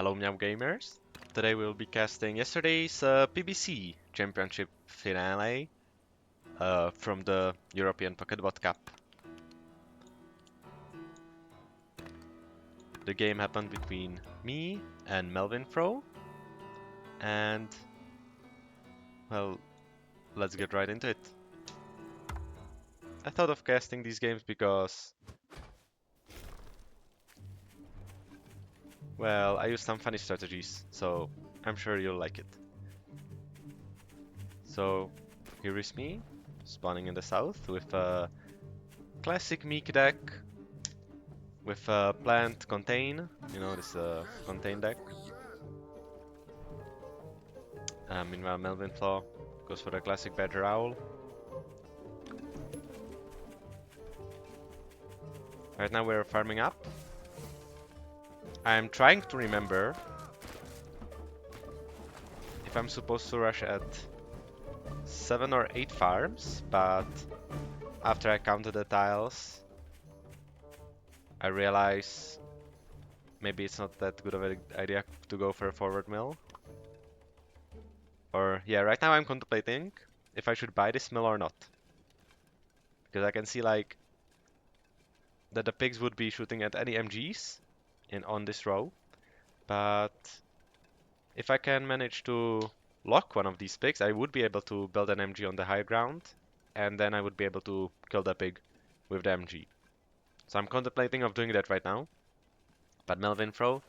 Hello Meow Gamers. Today we'll be casting yesterday's PBC Championship finale from the European Pokébot Cup. The game happened between me and Melvin Fro, and well, let's get right into it. I thought of casting these games because, well, I use some funny strategies, so I'm sure you'll like it. So here is me, spawning in the south with a classic meek deck with plant contain, this contain deck. Meanwhile, Melvin Flaw goes for the classic Badger Owl. Right now we're farming up. I'm trying to remember if I'm supposed to rush at 7 or 8 farms, but after I counted the tiles, I realize maybe it's not that good of an idea to go for a forward mill. Or, yeah, right now I'm contemplating if I should buy this mill or not. Because I can see, like, that the pigs would be shooting at any MGs on this row. But if I can manage to lock one of these pigs, I would be able to build an MG on the high ground. And then I would be able to kill the pig with the MG. So I'm contemplating of doing that right now. But Melvin Fro,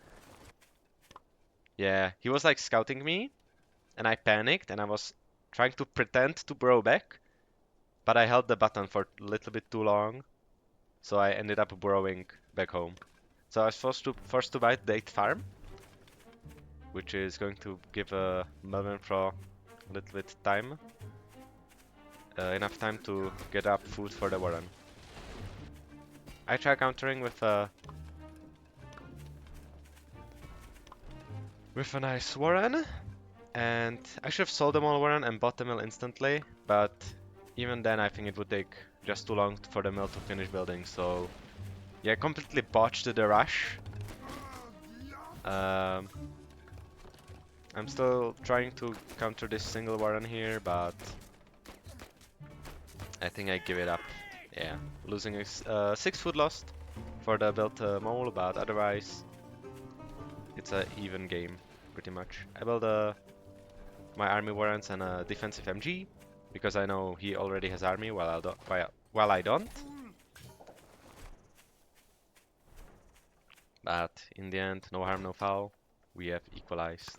yeah, he was like scouting me. And I panicked and I was trying to pretend to burrow back, but I held the button for a little bit too long, so I ended up burrowing back home. So I was forced to buy the 8th farm, which is going to give Melvin Fro a little bit time, enough time to get up food for the Warren. I try countering with a nice Warren. And I should have sold them all Warren and bought the mill instantly, but even then I think it would take just too long for the mill to finish building, so yeah, I completely botched the rush. I'm still trying to counter this single Warren here, but I think I give it up. Yeah, losing is 6 food lost for the built mole, but otherwise it's an even game, pretty much. I build my army Warrens and a defensive MG, because I know he already has army while I don't. But in the end, no harm, no foul. We have equalized.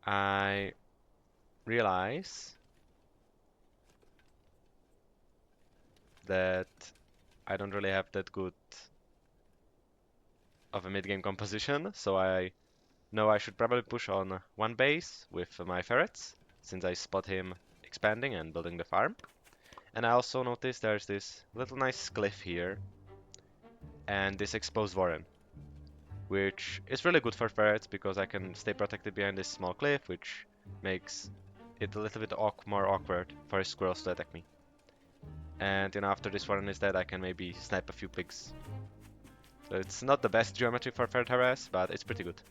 I realize that I don't really have that good of a mid-game composition, so I know I should probably push on one base with my ferrets, since I spot him expanding and building the farm. And I also noticed there's this little nice cliff here, and this exposed Warren, which is really good for ferrets because I can stay protected behind this small cliff, which makes it a little bit more awkward for squirrels to attack me. And after this Warren is dead, I can maybe snipe a few pigs. So it's not the best geometry for ferret harass, but it's pretty good.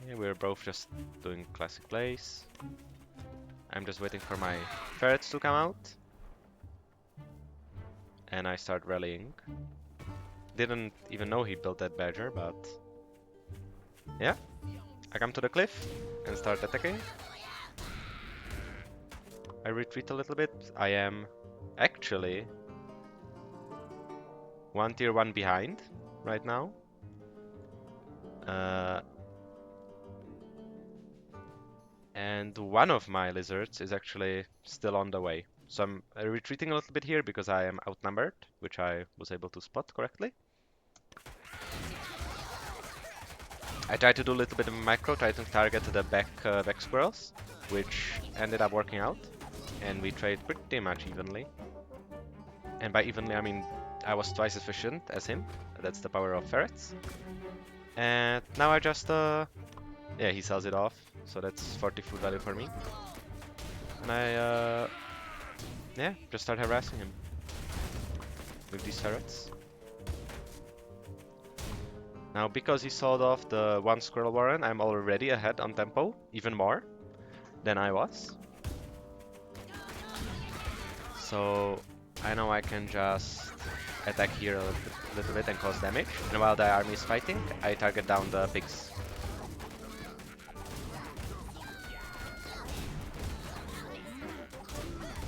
Yeah, we're both just doing classic plays. I'm just waiting for my ferrets to come out. And I start rallying. Didn't even know he built that badger, but yeah. I come to the cliff and start attacking. I retreat a little bit. I am actually one tier 1 behind right now. And one of my lizards is actually still on the way. So I'm retreating a little bit here because I am outnumbered, which I was able to spot correctly. I tried to do a little bit of micro, try to target the back squirrels, which ended up working out. And we trade pretty much evenly. And by evenly, I mean I was twice as efficient as him. That's the power of ferrets. And now I just Yeah, he sells it off, so that's 40 food value for me. And I, yeah, just start harassing him with these ferrets. Now, because he sold off the one squirrel warren, I'm already ahead on tempo, even more than I was. So I know I can just attack here a little bit and cause damage. And while the army is fighting, I target down the pigs.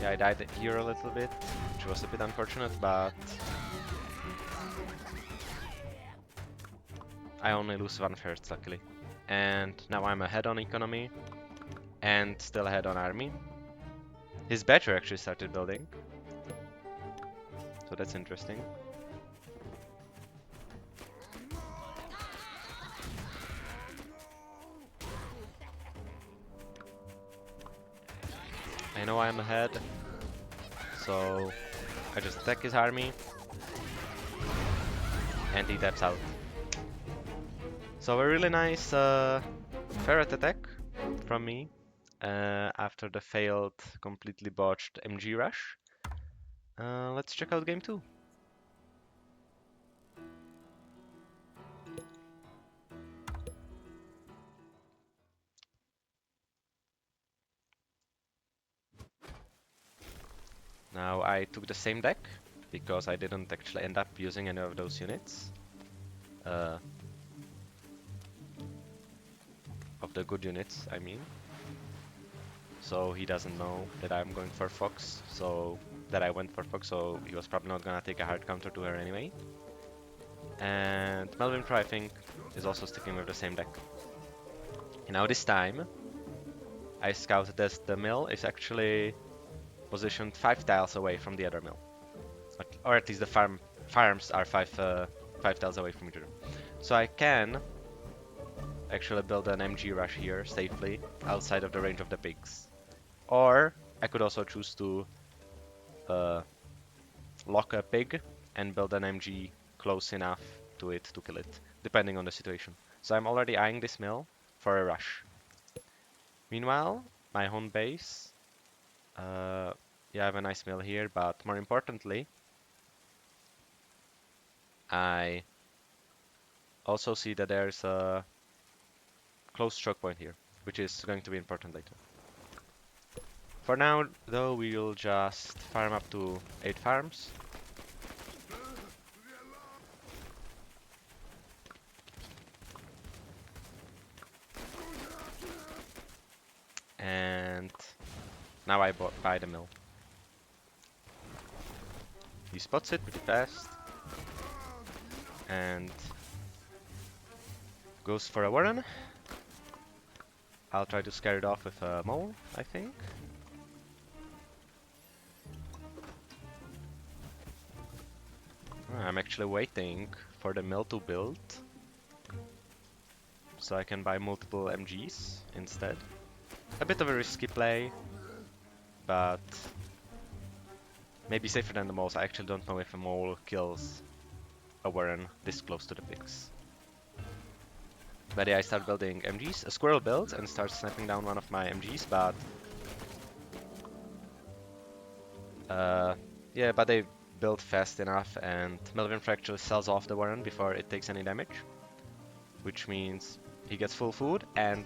Yeah, I died here a little bit, which was a bit unfortunate, but I only lose one ferret, luckily. And now I'm ahead on economy, and still ahead on army. His battery actually started building, so that's interesting. I know I'm ahead, so I just attack his army, and he taps out. So a really nice ferret attack from me after the failed, completely botched MG rush. Let's check out game 2. Now I took the same deck because I didn't actually end up using any of those units. Of the good units, I mean. So he doesn't know that I'm going for Fox, so that I went for Fox, so he was probably not gonna take a hard counter to her anyway. And Melvin Pro, I think, is also sticking with the same deck. And now this time, I scouted that the mill is actually positioned 5 tiles away from the other mill. Or at least the farms are 5 tiles away from each other. So I can actually build an MG rush here safely outside of the range of the pigs. Or I could also choose to lock a pig and build an MG close enough to it to kill it, depending on the situation. So I'm already eyeing this mill for a rush. Meanwhile, my home base, yeah, I have a nice mill here, but more importantly, I also see that there's a close choke point here, which is going to be important later. For now, though, we'll just farm up to 8 farms. And now I buy the mill. He spots it pretty fast. And goes for a warren. I'll try to scare it off with a mole, I think. I'm actually waiting for the mill to build, so I can buy multiple MGs instead. A bit of a risky play, but maybe safer than the moles. I actually don't know if a mole kills a warren this close to the pigs. But yeah, I start building MGs. A squirrel builds and starts sniping down one of my MGs, but yeah, but they build fast enough, and Melvin actually sells off the warren before it takes any damage, which means he gets full food and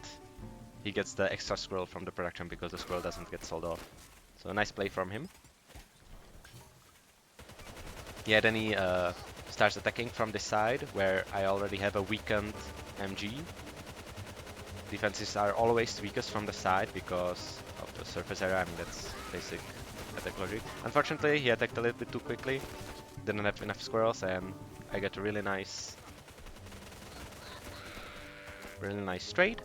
he gets the extra squirrel from the production because the squirrel doesn't get sold off. So a nice play from him. Yeah, then he starts attacking from this side where I already have a weakened MG. Defenses are always weakest from the side because of the surface area. I mean, that's basic attack logic. Unfortunately, he attacked a little bit too quickly. Didn't have enough squirrels, and I get a really nice trade.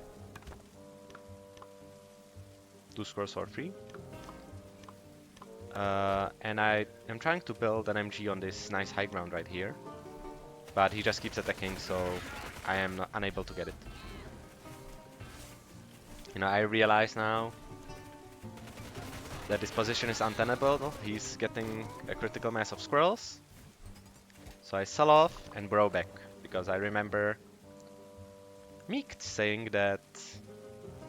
2 squirrels for free. And I am trying to build an MG on this nice high ground right here, but he just keeps attacking, so I am unable to get it. You know, I realize now that this position is untenable. He's getting a critical mass of squirrels, so I sell off and burrow back, because I remember meeks, saying that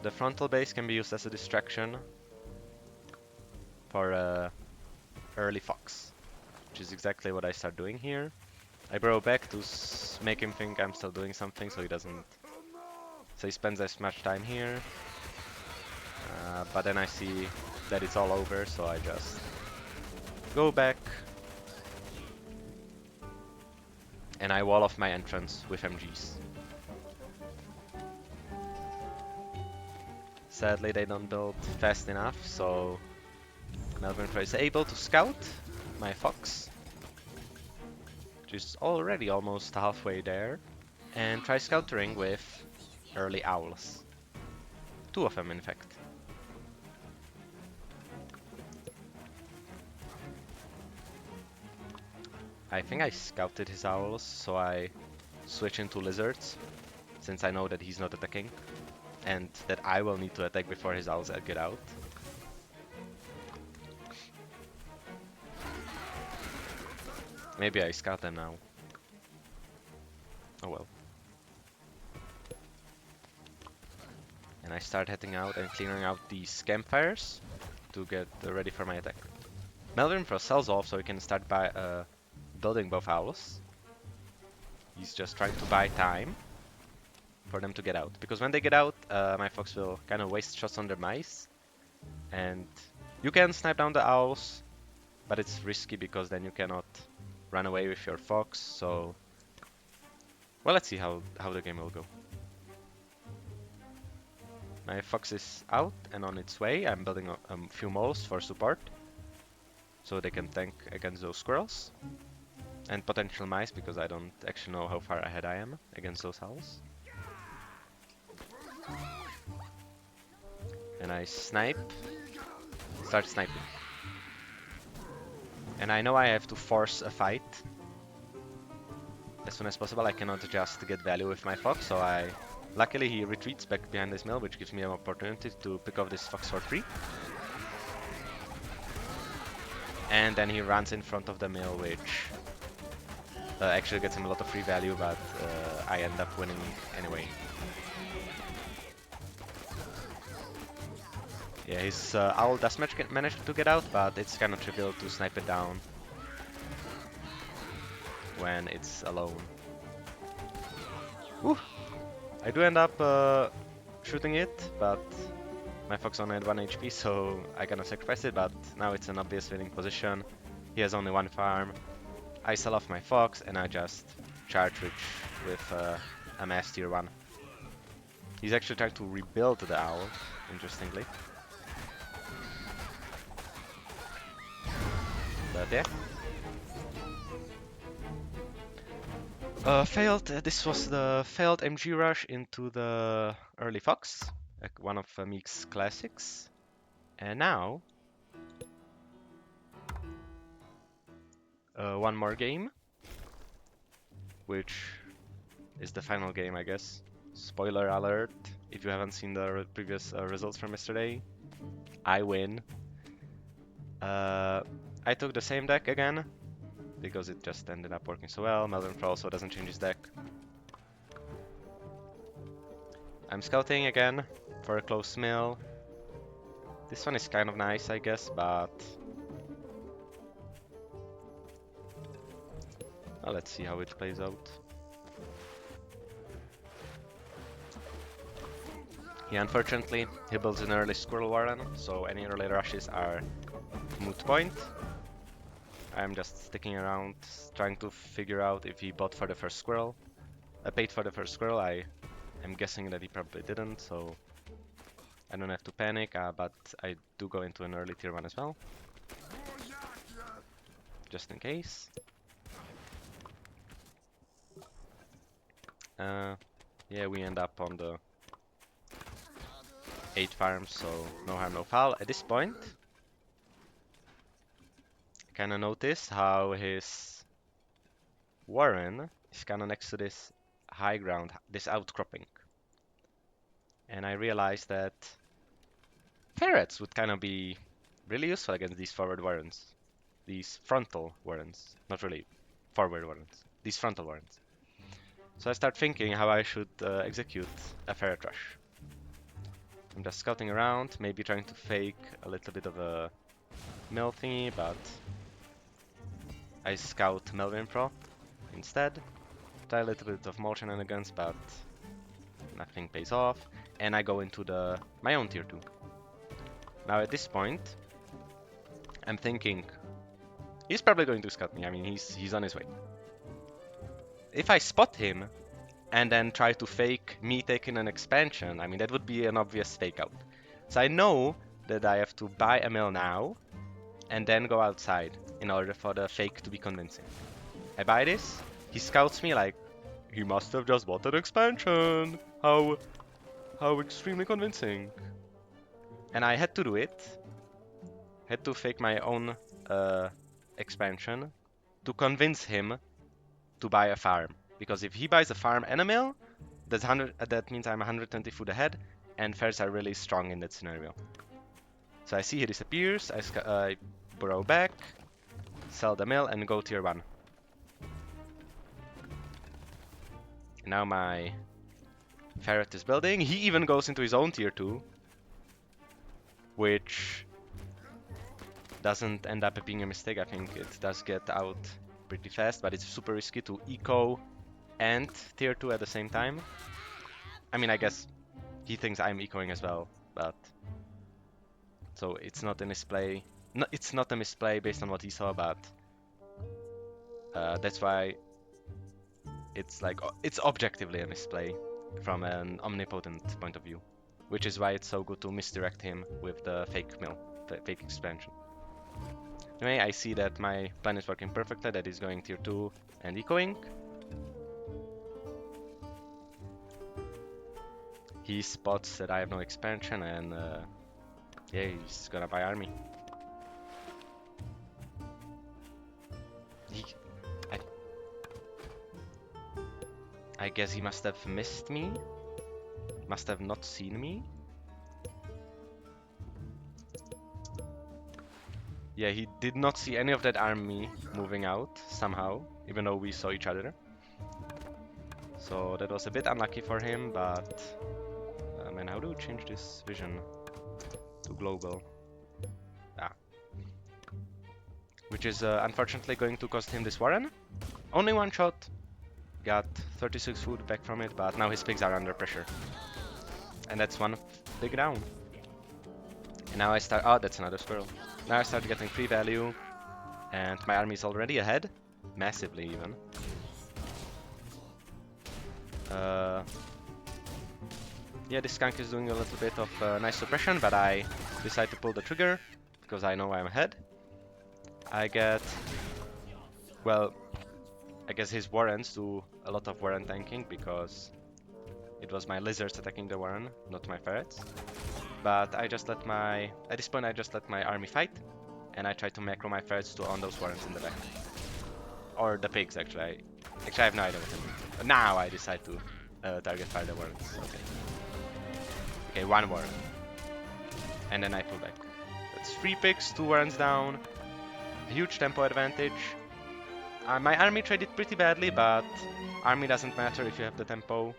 the frontal base can be used as a distraction for early fox, which is exactly what I start doing here. I burrow back to make him think I'm still doing something, so he doesn't. So he spends as much time here, but then I see that it's all over, so I just go back and I wall off my entrance with MGs. Sadly, they don't build fast enough, so Melvin is able to scout my fox, which is already almost halfway there, and tries countering with early owls. 2 of them, in fact. I think I scouted his owls, so I switch into lizards, since I know that he's not attacking, and that I will need to attack before his owls get out. Maybe I scout them now. Oh well. And I start heading out and clearing out these campfires to get ready for my attack. Melvin Frost sells off so he can start by building both owls. He's just trying to buy time for them to get out, because when they get out, my fox will kind of waste shots on their mice, and you can snipe down the owls, but it's risky because then you cannot run away with your fox. So, well, let's see how the game will go. My fox is out and on its way. I'm building a few moles for support, so they can tank against those squirrels and potential mice, because I don't actually know how far ahead I am against those owls. And I start sniping. And I know I have to force a fight as soon as possible. I cannot just get value with my fox, so luckily he retreats back behind this mill, which gives me an opportunity to pick off this fox for free. And then he runs in front of the mill, which actually gets him a lot of free value, but I end up winning anyway. Yeah, his owl does manage to get out, but it's kind of trivial to snipe it down when it's alone. Woo! I do end up shooting it, but my fox only had 1 HP, so I cannot sacrifice it, but now it's an obvious winning position. He has only 1 farm. I sell off my fox, and I just charge with a mass tier 1. He's actually trying to rebuild the owl, interestingly. But yeah. This was the failed MG rush into the early fox, like one of Meek's classics. And now, one more game, which is the final game, I guess. Spoiler alert, if you haven't seen the previous results from yesterday, I win. I took the same deck again, because it just ended up working so well. Melvin also doesn't change his deck. I'm scouting again for a close mill. This one is kind of nice, I guess, but well, let's see how it plays out. Unfortunately, he builds an early squirrel warren, so any early rushes are moot point. I'm just sticking around, trying to figure out if he bought for the first squirrel. I paid for the first squirrel. I am guessing that he probably didn't, so I don't have to panic, but I do go into an early tier 1 as well, just in case. Yeah, we end up on the 8 farms, so no harm, no foul. At this point, I kind of notice how his warren is kind of next to this high ground, this outcropping. And I realized that ferrets would kind of be really useful against these forward warrens. These frontal warrens. Not really forward warrens. These frontal warrens. So I start thinking how I should execute a ferret rush. I'm just scouting around, maybe trying to fake a little bit of a mill thingy, but I scout Melvin Pro instead. Try a little bit of mole shenanigans, but nothing pays off. And I go into my own tier 2. Now at this point, I'm thinking, he's probably going to scout me. I mean, he's on his way. If I spot him and then try to fake me taking an expansion, I mean, that would be an obvious fake out. So I know that I have to buy a mill now and then go outside in order for the fake to be convincing. I buy this, he scouts me like, he must have just bought an expansion. How extremely convincing. And I had to do it. Had to fake my own expansion to convince him to buy a farm. Because if he buys a farm and a mill, that means I'm 120 foot ahead, and ferrets are really strong in that scenario. So I see he disappears, I burrow back, sell the mill, and go tier 1. Now my ferret is building. He even goes into his own tier 2, which doesn't end up being a mistake. I think it does get out pretty fast, but it's super risky to eco and tier 2 at the same time. I mean, I guess he thinks I'm ecoing as well, but so it's not a misplay. No, it's not a misplay based on what he saw, but that's why it's like it's objectively a misplay from an omnipotent point of view, which is why it's so good to misdirect him with the fake mill, the fake expansion. Anyway, I see that my plan is working perfectly, that he's going tier 2 and ecoing. He spots that I have no expansion and yeah, he's gonna buy army. I guess he must have missed me. Must have not seen me. Yeah, he did not see any of that army moving out somehow, even though we saw each other. So that was a bit unlucky for him, but man, how do we change this vision to global? Ah. Which is unfortunately going to cost him this Warren. Only one shot. Got 36 food back from it, but now his pigs are under pressure. And that's one big down. And now I start... Oh, that's another squirrel. Now I start getting free value, and my army is already ahead. Massively, even. Yeah, this skunk is doing a little bit of nice suppression, but I decide to pull the trigger, because I know I'm ahead. I get... Well, I guess his warrens do a lot of warren tanking, because it was my lizards attacking the warren, not my ferrets. But I just let my... At this point I just let my army fight, and I try to macro my ferrets to on those warrens in the back. Or the pigs, actually. Actually, I have no idea what I mean. But now I decide to target fire the warrens. Okay. Okay, one warren. And then I pull back. That's 3 pigs, 2 warrens down. A huge tempo advantage. My army traded pretty badly, but army doesn't matter if you have the tempo.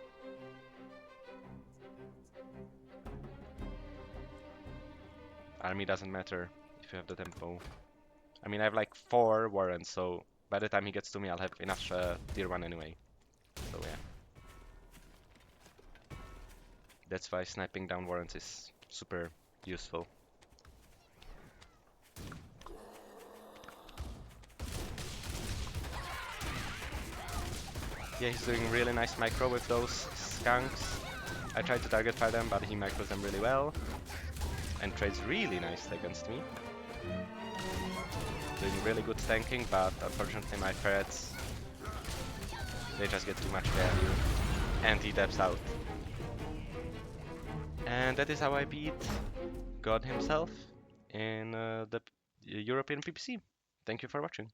Army doesn't matter if you have the tempo. I mean, I have like 4 warrens, so by the time he gets to me, I'll have enough tier 1 anyway. So yeah. That's why sniping down warrens is super useful. Yeah, he's doing really nice micro with those skunks. I tried to target fire them, but he micros them really well. And trades really nice against me. Doing really good tanking, but unfortunately my ferrets, they just get too much value. And he taps out. And that is how I beat God himself in the European PBC. Thank you for watching.